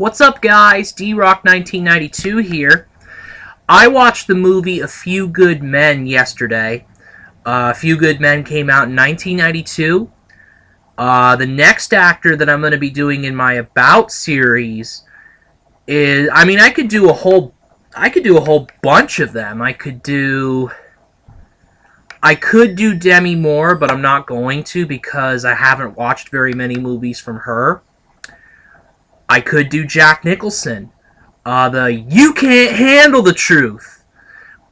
What's up, guys? D-Rock1992 here. I watched the movie A Few Good Men yesterday. A Few Good Men came out in 1992. The next actor that I'm going to be doing in my About series is... I could do a whole bunch of them. I could do Demi Moore, but I'm not going to because I haven't watched very many movies from her. I could do Jack Nicholson. The You Can't Handle the Truth.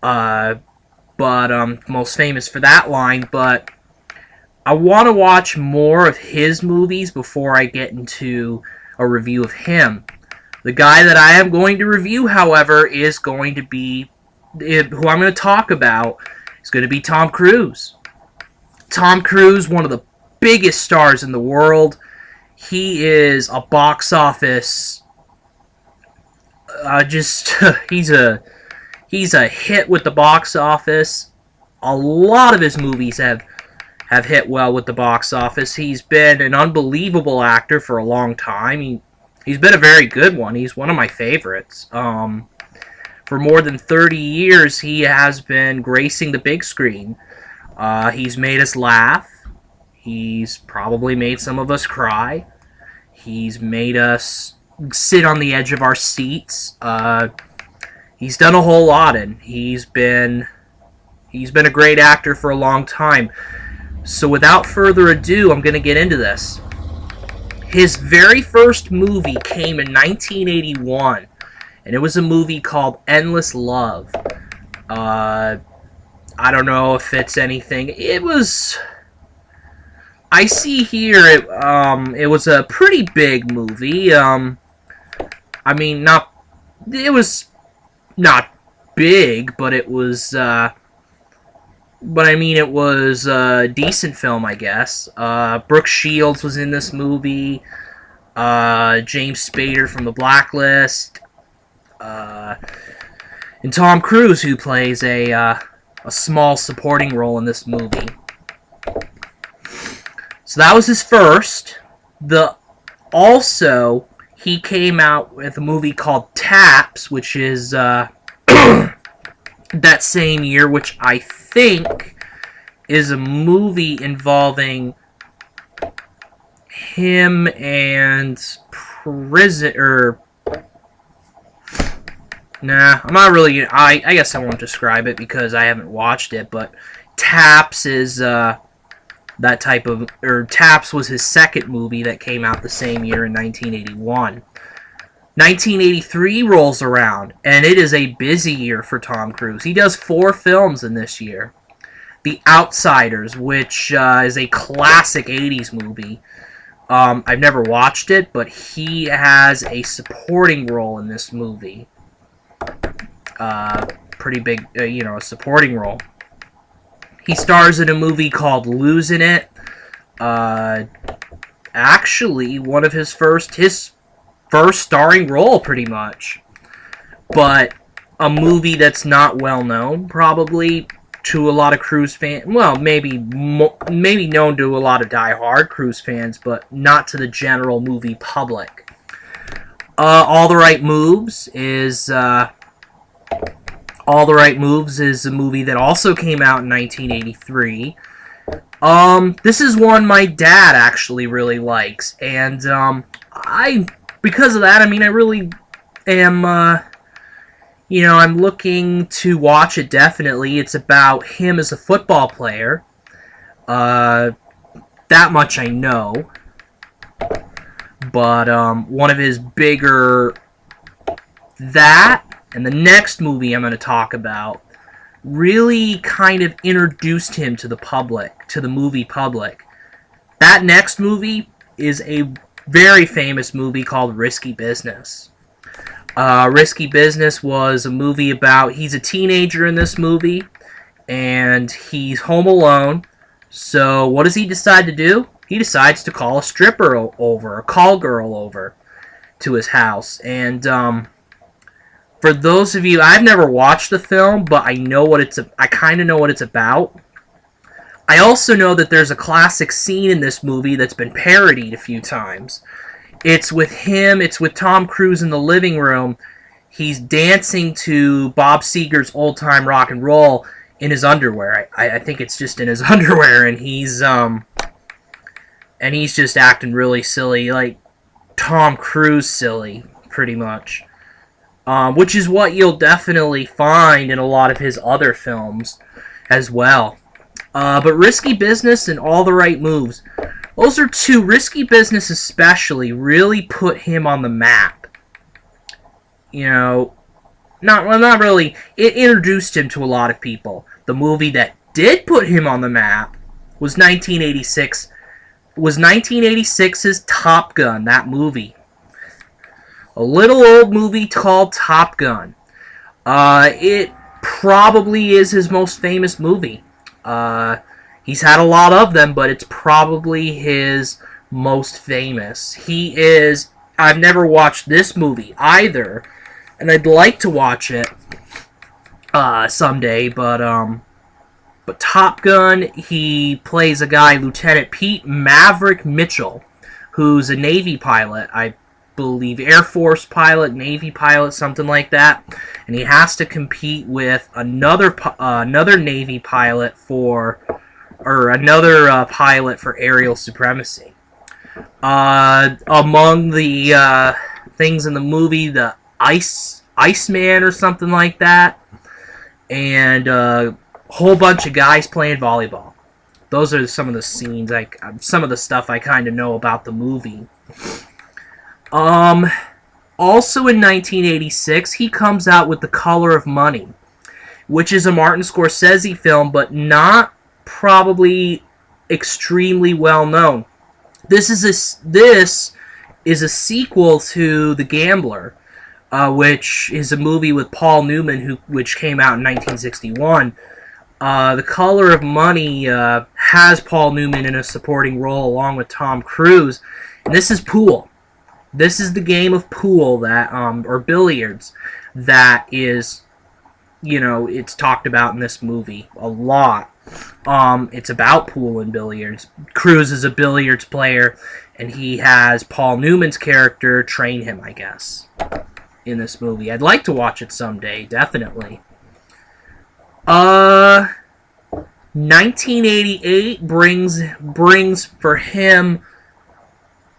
But most famous for that line, but I want to watch more of his movies before I get into a review of him. The guy that I am going to review, however, is going to be, who I'm going to talk about, is going to be Tom Cruise. Tom Cruise, one of the biggest stars in the world. He is a box office, he's a hit with the box office. A lot of his movies have hit well with the box office. He's been an unbelievable actor for a long time. He's been a very good one. He's one of my favorites. For more than 30 years, he has been gracing the big screen. He's made us laugh. He's probably made some of us cry. He's made us sit on the edge of our seats. He's done a whole lot, and he's been a great actor for a long time. So without further ado, I'm going to get into this. His very first movie came in 1981, and it was a movie called Endless Love. I don't know if it's anything. It was... I see here it was a pretty big movie. It was not big, but it was it was a decent film, I guess. Brooke Shields was in this movie. James Spader from The Blacklist. And Tom Cruise, who plays a small supporting role in this movie. So that was his first. Also, he came out with a movie called Taps, which is that same year, which I think is a movie involving him and Nah, I'm not really... I guess I won't describe it because I haven't watched it, but Taps is... Taps was his second movie that came out the same year in 1981. 1983 rolls around, and it is a busy year for Tom Cruise. He does 4 films in this year. The Outsiders, which is a classic 80s movie. I've never watched it, but he has a supporting role in this movie. Pretty big, a supporting role. He stars in a movie called Losing It. Actually, one of his first starring role, pretty much. But a movie that's not well known, probably, to a lot of Cruise fans. Well, maybe known to a lot of die-hard Cruise fans, but not to the general movie public. All the Right Moves is... All the Right Moves is a movie that also came out in 1983. This is one my dad actually really likes, and because of that, I really am, I'm looking to watch it definitely. It's about him as a football player. That much I know. But one of his bigger... That... And the next movie I'm going to talk about really kind of introduced him to the public, to the movie public. That next movie is a very famous movie called Risky Business. Risky Business was a movie about, he's a teenager in this movie, and he's home alone. So what does he decide to do? He decides to call a stripper over, a call girl over to his house. And, for those of you, I've never watched the film, but I kind of know what it's about. I also know that there's a classic scene in this movie that's been parodied a few times. It's with him. It's with Tom Cruise in the living room. He's dancing to Bob Seger's Old Time Rock and Roll in his underwear. I think it's just in his underwear, and he's just acting really silly, like Tom Cruise silly, pretty much. Which is what you'll definitely find in a lot of his other films as well. But Risky Business and All the Right Moves, those are two. Risky Business especially really put him on the map. You know, not really. It introduced him to a lot of people. The movie that did put him on the map was 1986. Was 1986's Top Gun, that movie. A little old movie called Top Gun. It probably is his most famous movie. He's had a lot of them, but it's probably his most famous. I've never watched this movie either, and I'd like to watch it someday, but Top Gun, he plays a guy, Lieutenant Pete Maverick Mitchell, who's a Navy pilot, I believe Air Force pilot, Navy pilot, something like that, and he has to compete with another Navy pilot another pilot for aerial supremacy. Among the things in the movie, the Iceman or something like that, and a whole bunch of guys playing volleyball. Those are some of the scenes, some of the stuff I kind of know about the movie. Also in 1986, he comes out with The Color of Money, which is a Martin Scorsese film, but not probably extremely well known. This is a sequel to The Gambler, which is a movie with Paul Newman, which came out in 1961. The Color of Money has Paul Newman in a supporting role along with Tom Cruise, and this is pool. This is the game of pool or billiards that is, it's talked about in this movie a lot. It's about pool and billiards. Cruise is a billiards player, and he has Paul Newman's character train him, I guess, in this movie. I'd like to watch it someday, definitely. 1988 brings for him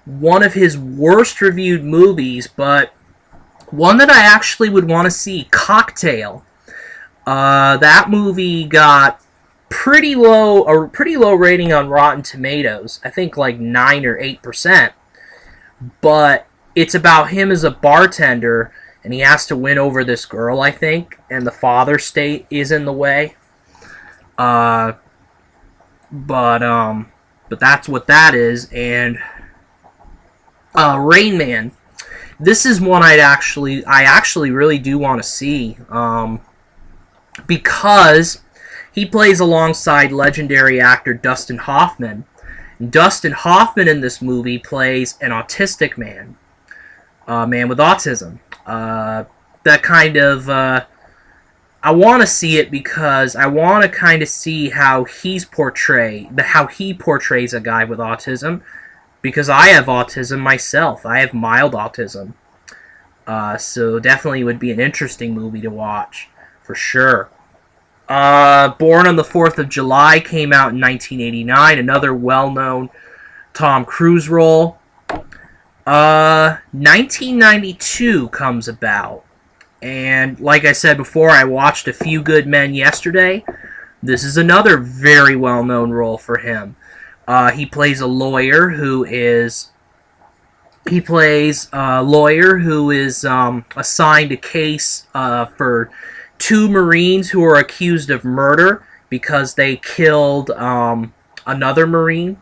one of his worst reviewed movies, but one that I actually would want to see, Cocktail. That movie got a pretty low rating on Rotten Tomatoes. I think like 9 or 8%. But it's about him as a bartender, and he has to win over this girl, I think, and the father state is in the way. But that's what that is. And Rain Man, this is one I actually really do want to see, because he plays alongside legendary actor Dustin Hoffman. Dustin Hoffman in this movie plays an autistic man, a man with autism. That kind of I want to see it because I want to kind of see how he portrays a guy with autism, because I have autism myself. I have mild autism. So definitely would be an interesting movie to watch, for sure. Born on the 4th of July came out in 1989, another well-known Tom Cruise role. 1992 comes about, and like I said before, I watched A Few Good Men yesterday. This is another very well-known role for him. He plays a lawyer who is assigned a case for 2 Marines who are accused of murder because they killed another Marine.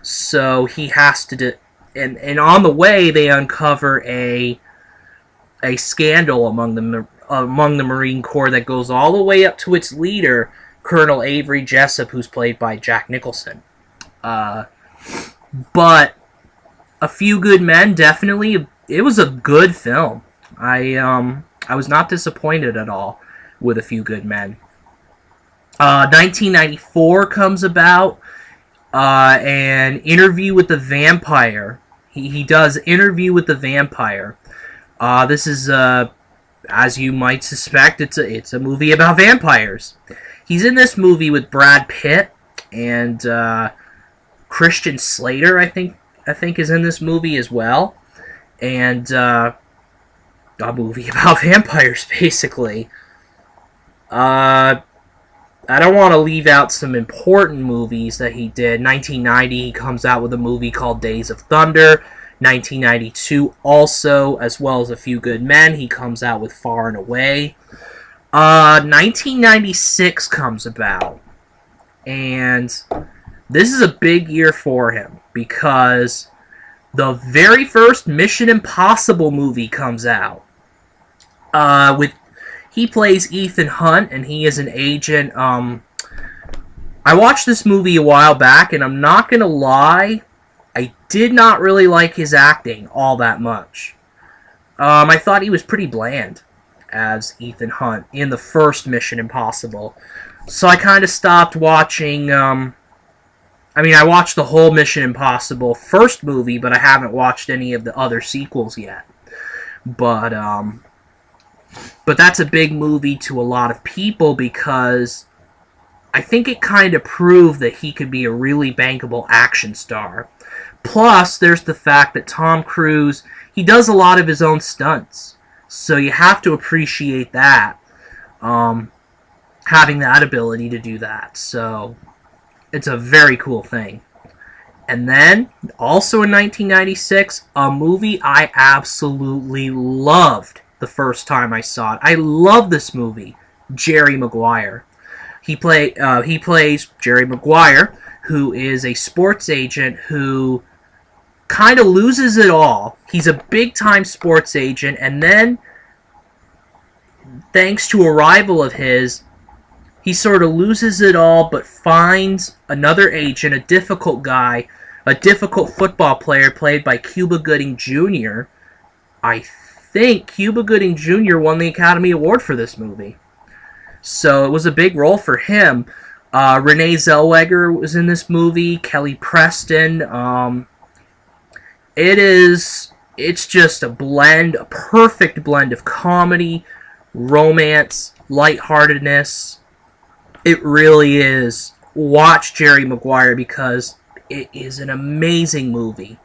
So he has to and on the way they uncover a scandal among the Marine Corps that goes all the way up to its leader, Colonel Avery Jessup, who's played by Jack Nicholson. But A Few Good Men, definitely, it was a good film. I was not disappointed at all with A Few Good Men. 1994 comes about, an Interview with the Vampire, He does Interview with the Vampire. This is as you might suspect, it's a movie about vampires. He's in this movie with Brad Pitt and Christian Slater. I think is in this movie as well, and a movie about vampires, basically. I don't want to leave out some important movies that he did. 1990, he comes out with a movie called Days of Thunder. 1992 also, as well as A Few Good Men, he comes out with Far and Away. 1996 comes about, and this is a big year for him because the very first Mission Impossible movie comes out. He plays Ethan Hunt, and he is an agent. I watched this movie a while back, and I'm not going to lie, I did not really like his acting all that much. I thought he was pretty bland as Ethan Hunt in the first Mission Impossible. So I kind of stopped watching. I watched the whole Mission Impossible first movie, but I haven't watched any of the other sequels yet. But that's a big movie to a lot of people because I think it kind of proved that he could be a really bankable action star. Plus, there's the fact that Tom Cruise, he does a lot of his own stunts. So you have to appreciate that. Having that ability to do that. So it's a very cool thing. And then, also in 1996, a movie I absolutely loved the first time I saw it. I love this movie, Jerry Maguire. He plays Jerry Maguire, who is a sports agent who kind of loses it all. He's a big-time sports agent, and then, thanks to a rival of his, he sort of loses it all, but finds another agent, a difficult guy, a difficult football player played by Cuba Gooding Jr. I think Cuba Gooding Jr. won the Academy Award for this movie. So it was a big role for him. Renee Zellweger was in this movie. Kelly Preston. It's just a perfect blend of comedy, romance, lightheartedness. It really is. Watch Jerry Maguire because it is an amazing movie.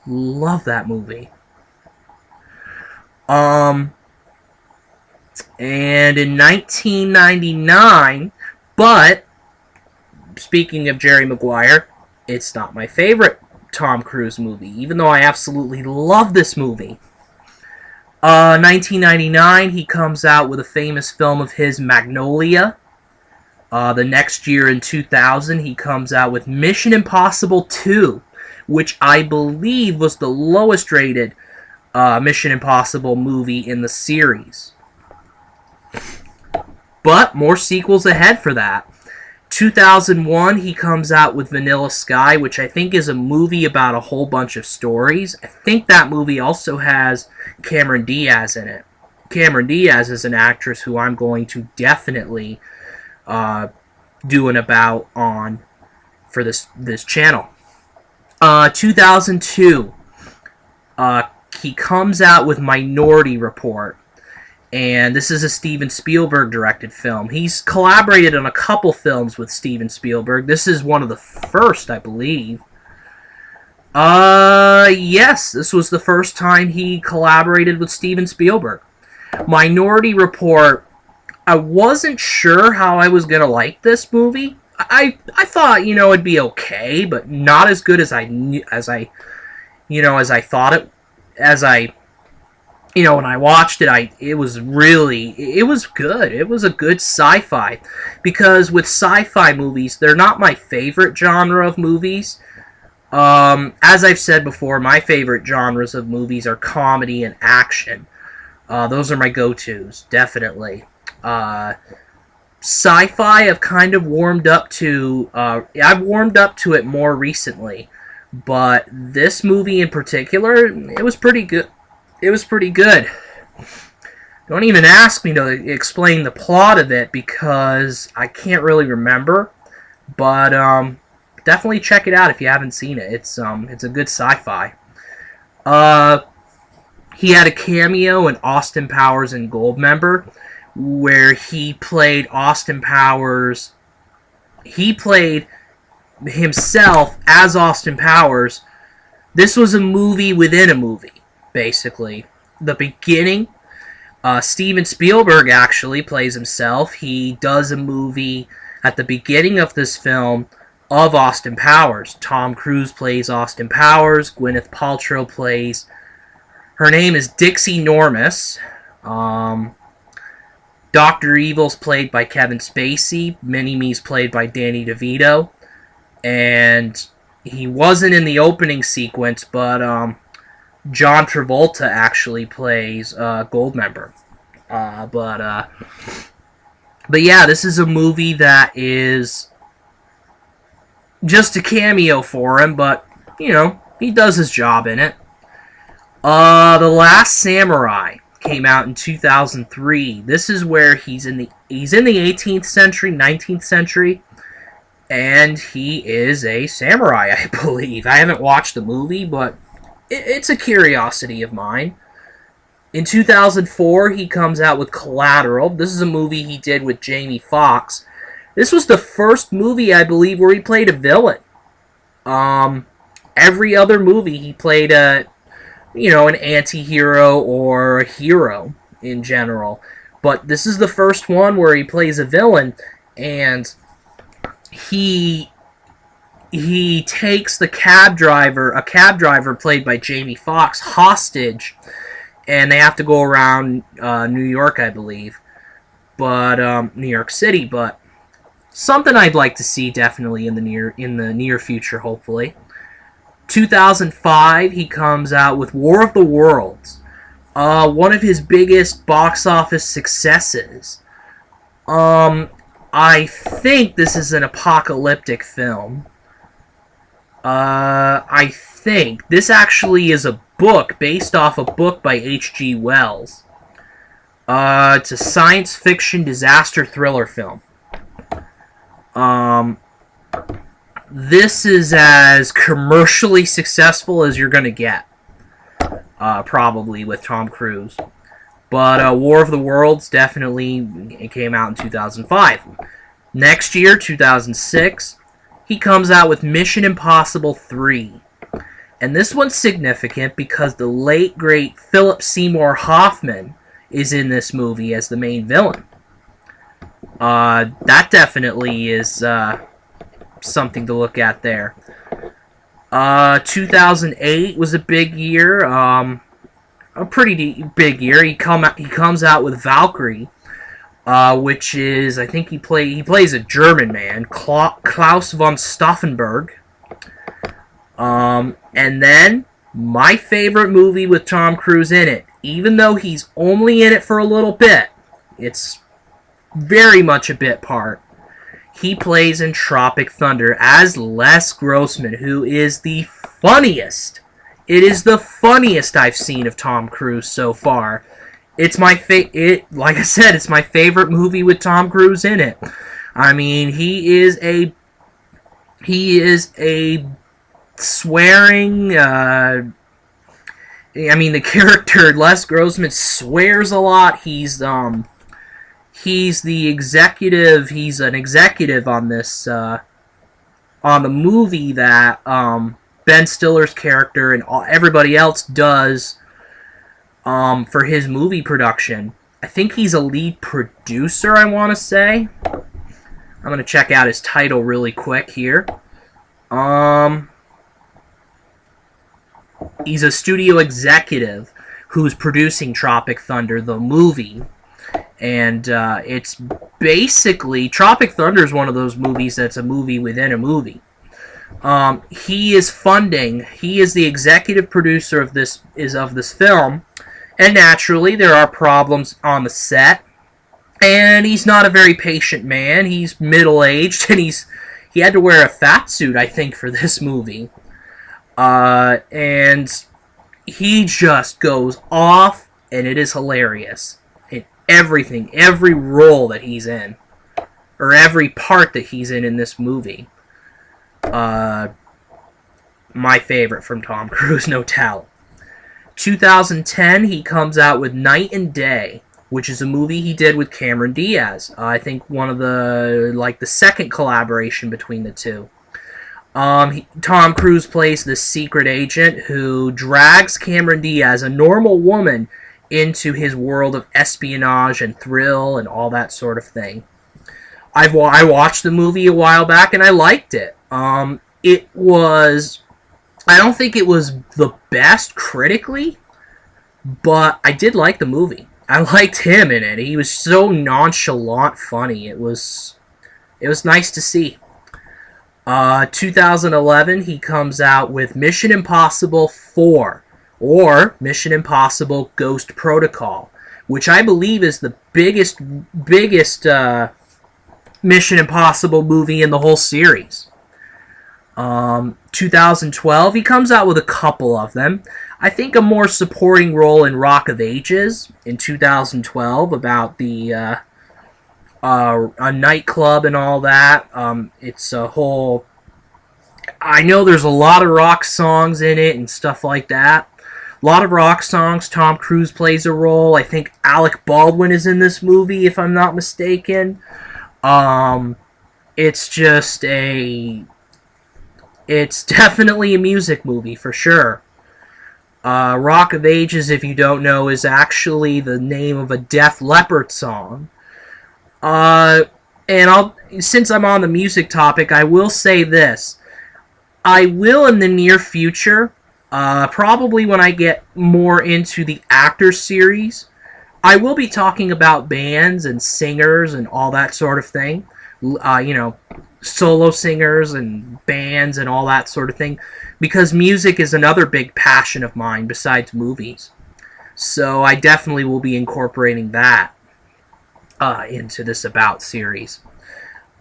Love that movie. And in 1999, but speaking of Jerry Maguire, it's not my favorite Tom Cruise movie, even though I absolutely love this movie. 1999, he comes out with a famous film of his, Magnolia. The next year, in 2000, he comes out with Mission Impossible 2, which I believe was the lowest rated Mission Impossible movie in the series. But more sequels ahead for that. 2001, he comes out with Vanilla Sky, which I think is a movie about a whole bunch of stories. I think that movie also has Cameron Diaz in it. Cameron Diaz is an actress who I'm going to definitely do an about on for this channel. 2002, he comes out with Minority Report. And this is a Steven Spielberg directed film. He's collaborated on a couple films with Steven Spielberg. This is one of the first, I believe. Yes, this was the first time he collaborated with Steven Spielberg. Minority Report, I wasn't sure how I was going to like this movie. I thought, it'd be okay, but not as good as I thought it, when I watched it, it was good. It was a good sci-fi. Because with sci-fi movies, they're not my favorite genre of movies. As I've said before, my favorite genres of movies are comedy and action. Those are my go-tos, definitely. Sci-fi, I've kind of warmed up to... I've warmed up to it more recently. But this movie in particular, it was pretty good. It was pretty good. Don't even ask me to explain the plot of it because I can't really remember. But definitely check it out if you haven't seen it. It's a good sci-fi. Uh, he had a cameo in Austin Powers and Goldmember, where he played Austin Powers. He played himself as Austin Powers. This was a movie within a movie, basically. The beginning, Steven Spielberg actually plays himself. He does a movie at the beginning of this film of Austin Powers. Tom Cruise plays Austin Powers. Gwyneth Paltrow plays. Her name is Dixie Normus. Dr. Evil's played by Kevin Spacey. Mini-Me's played by Danny DeVito. And he wasn't in the opening sequence, but John Travolta actually plays Goldmember. But yeah, this is a movie that is just a cameo for him, but you know, he does his job in it. The Last Samurai came out in 2003. This is where he's in the 18th century, 19th century, and he is a samurai, I believe. I haven't watched the movie, but it's a curiosity of mine. In 2004, he comes out with Collateral. This is a movie he did with Jamie Foxx. This was the first movie, I believe, where he played a villain. Every other movie he played an anti-hero or a hero in general. But this is the first one where he plays a villain, and he takes a cab driver played by Jamie Foxx, hostage, and they have to go around New York, I believe, but New York City. But something I'd like to see definitely in the near future, hopefully. 2005, he comes out with War of the Worlds, one of his biggest box office successes. I think this is an apocalyptic film. I think this actually is a book based off a book by H.G. Wells. It's a science fiction disaster thriller film. This is as commercially successful as you're going to get, probably, with Tom Cruise. But War of the Worlds definitely came out in 2005. Next year, 2006, he comes out with Mission Impossible 3. And this one's significant because the late, great Philip Seymour Hoffman is in this movie as the main villain. That definitely is something to look at there. 2008 was a big year, a pretty big year. He comes out with Valkyrie, which is, I think he plays a German man, Klaus von Stauffenberg. And then my favorite movie with Tom Cruise in it, even though he's only in it for a little bit, it's very much a bit part. He plays in Tropic Thunder as Les Grossman, who is the funniest. It is the funniest I've seen of Tom Cruise so far. It's my like I said, it's my favorite movie with Tom Cruise in it. I mean, he is a swearing. I mean, the character Les Grossman swears a lot. He's the executive. He's an executive on this on the movie that Ben Stiller's character and everybody else does for his movie production. I think he's a lead producer, I want to say. I'm going to check out his title really quick here. He's a studio executive who's producing Tropic Thunder, the movie. And it's basically... Tropic Thunder is one of those movies that's a movie within a movie. He is the executive producer of this film. And naturally, there are problems on the set. And he's not a very patient man. He's middle-aged, and he had to wear a fat suit, I think, for this movie. And he just goes off, and it is hilarious. In everything, every role that he's in, or every part that he's in this movie. My favorite from Tom Cruise, no doubt. 2010, he comes out with Night and Day, which is a movie he did with Cameron Diaz. I think one of the second collaboration between the two. Tom Cruise plays this secret agent who drags Cameron Diaz, a normal woman, into his world of espionage and thrill and all that sort of thing. I watched the movie a while back and I liked it. It was... I don't think it was the best critically, but I did like the movie. I liked him in it. He was so nonchalant funny. It was nice to see. 2011, he comes out with Mission Impossible 4, or Mission Impossible Ghost Protocol, which I believe is the biggest Mission Impossible movie in the whole series. 2012, he comes out with a couple of them. I think a more supporting role in Rock of Ages in 2012 about the a nightclub and all that. It's a whole... I know there's a lot of rock songs in it and stuff like that. A lot of rock songs. Tom Cruise plays a role. I think Alec Baldwin is in this movie, if I'm not mistaken. It's just a... It's definitely a music movie, for sure. Rock of Ages, if you don't know, is actually the name of a Def Leppard song. Since I'm on the music topic, I will say this. I will, in the near future, probably when I get more into the actor series, I will be talking about bands and singers and all that sort of thing. Solo singers and bands and all that sort of thing, because music is another big passion of mine besides movies. So I definitely will be incorporating that into this About series.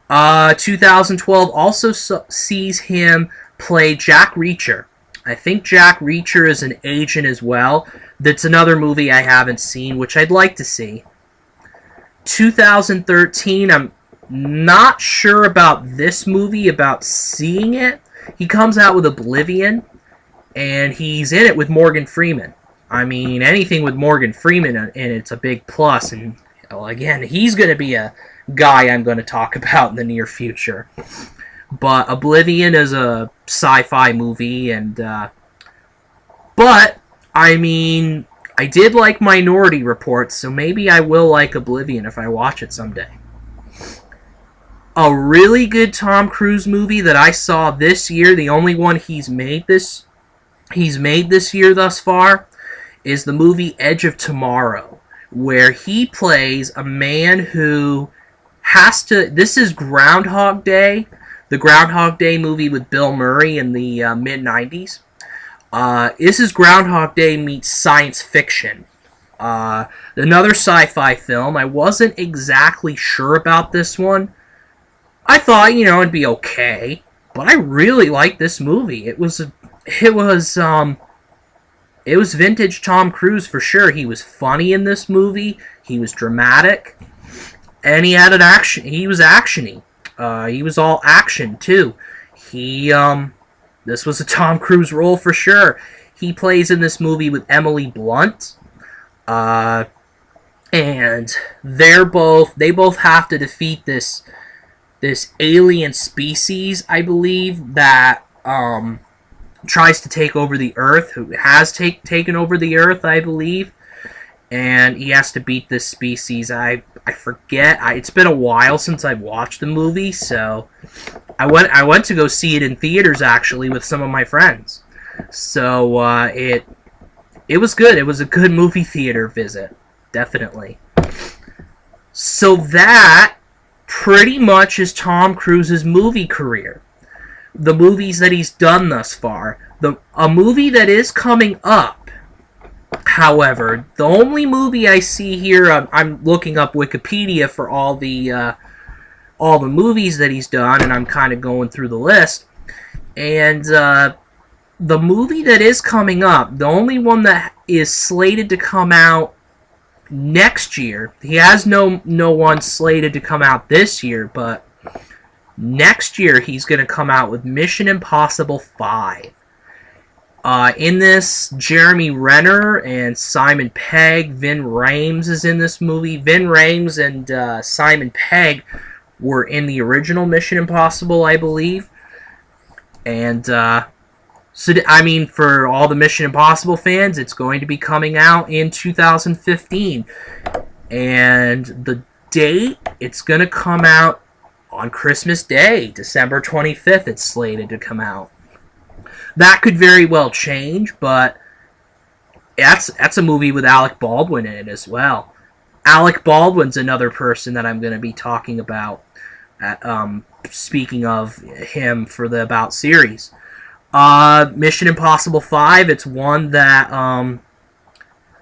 2012 also sees him play Jack Reacher. I think Jack Reacher is an agent as well. That's another movie I haven't seen, which I'd like to see. 2013, I'm not sure about this movie, about seeing it. He comes out with Oblivion, and he's in it with Morgan Freeman. I mean, anything with Morgan Freeman in it's a big plus, and again, he's going to be a guy I'm going to talk about in the near future. But Oblivion is a sci-fi movie, and but I mean, I did like Minority Report, so maybe I will like Oblivion if I watch it someday. A really good Tom Cruise movie that I saw this year, the only one he's made this year thus far, is the movie Edge of Tomorrow, where he plays a man who has to... This is Groundhog Day, the Groundhog Day movie with Bill Murray in the mid-90s. This is Groundhog Day meets science fiction. Another sci-fi film. I wasn't exactly sure about this one. I thought, it'd be okay, but I really liked this movie. It was vintage Tom Cruise for sure. He was funny in this movie. He was dramatic, and he had an action. He was actiony. He was all action too. This was a Tom Cruise role for sure. He plays in this movie with Emily Blunt, and they both have to defeat this alien species, I believe, that tries to take over the Earth, who has taken over the Earth, I believe, and he has to beat this species. I forget. It's been a while since I've watched the movie, so I went to go see it in theaters actually with some of my friends. So it was good. It was a good movie theater visit, definitely. So that pretty much is Tom Cruise's movie career. The movies that he's done thus far. A movie that is coming up, however, the only movie I see here, I'm looking up Wikipedia for all the movies that he's done, and I'm kind of going through the list. And the movie that is coming up, the only one that is slated to come out next year, he has no one slated to come out this year, but next year he's going to come out with Mission Impossible 5. In this, Jeremy Renner and Simon Pegg, Vin Rhames is in this movie. Vin Rhames and Simon Pegg were in the original Mission Impossible, I believe. And so, I mean, for all the Mission Impossible fans, it's going to be coming out in 2015. And the date, it's going to come out on Christmas Day, December 25th, it's slated to come out. That could very well change, but that's a movie with Alec Baldwin in it as well. Alec Baldwin's another person that I'm going to be talking about, speaking of him for the About series. Mission Impossible 5, it's one that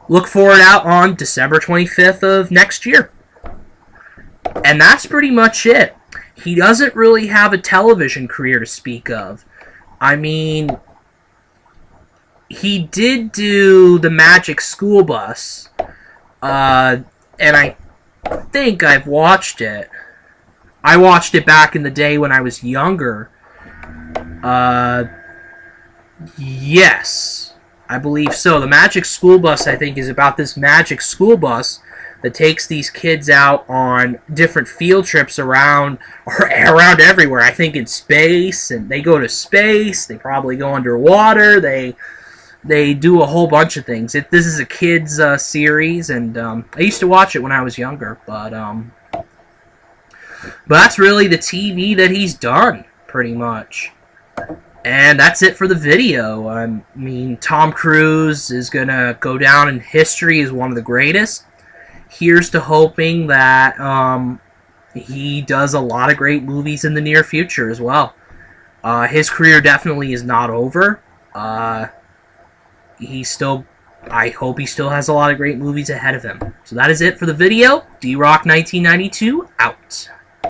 look for it out on December 25th of next year. And that's pretty much it. He doesn't really have a television career to speak of. I mean, he did do the Magic School Bus, and I think I've watched it. I watched it back in the day when I was younger. Yes, I believe so. The Magic School Bus, I think, is about this magic school bus that takes these kids out on different field trips around everywhere. I think in space, and they go to space. They probably go underwater. They do a whole bunch of things. This is a kids series, and I used to watch it when I was younger. But that's really the TV that he's done, pretty much. And that's it for the video. I mean, Tom Cruise is gonna go down in history as one of the greatest. Here's to hoping that he does a lot of great movies in the near future as well. His career definitely is not over. I hope he still has a lot of great movies ahead of him. So that is it for the video. D-Rock 1992, out.